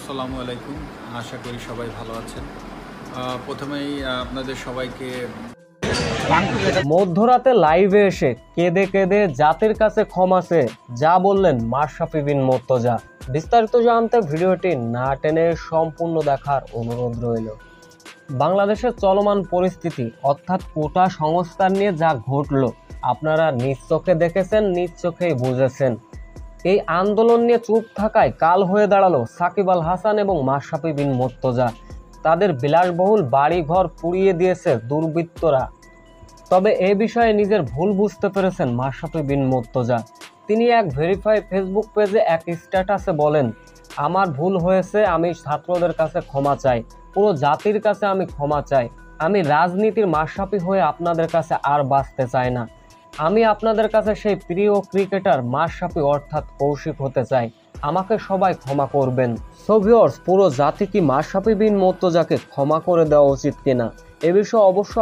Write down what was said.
আসসালামু আলাইকুম। আশা করি সবাই ভালো আছেন। প্রথমেই আপনাদের সবাইকে মধ্যরাতে লাইভে এসে কেঁদে কেঁদে জাতির কাছে ক্ষমা চেয়ে যা বললেন মাশরাফি বিন মুর্তজা। বিস্তারিত জানতে ভিডিওটি না টেনে সম্পূর্ণ দেখার অনুরোধ রইল। বাংলাদেশের চলমান পরিস্থিতি অর্থাৎ কোটা সংস্কার নিয়ে যা ঘটল আপনারা নিজ চোখে দেখেছেন, নিজ চোখেই বুঝেছেন। এই আন্দোলন নিয়ে চুপ থাকায় কাল হয়ে দাঁড়ালো সাকিব আল হাসান এবং মাশরাফি বিন মুর্তজা। তাদের বিলাসবহুল বাড়িঘর পুড়িয়ে দিয়েছে দুর্বৃত্তরা। তবে এ বিষয়ে নিজের ভুল বুঝতে পেরেছেন মাশরাফি বিন মুর্তজা। তিনি এক ভেরিফাই ফেসবুক পেজে এক স্ট্যাটাসে বলেন, আমার ভুল হয়েছে, আমি ছাত্রদের কাছে ক্ষমা চাই, পুরো জাতির কাছে আমি ক্ষমা চাই। আমি রাজনীতির মাশরাফি হয়ে আপনাদের কাছে আর বাঁচতে চাই না। আমি আপনাদের কাছে সেই প্রিয় ক্রিকেটার মাশরাফি অর্থাৎ কৌশিক হতে চাই। আমাকে সবাই ক্ষমা করবেন। সো ভিউয়ার্স, পুরো জাতি কি মাশরাফি বিন মুর্তজাকে ক্ষমা করে দেওয়া উচিত কিনা এ বিষয়ে অবশ্য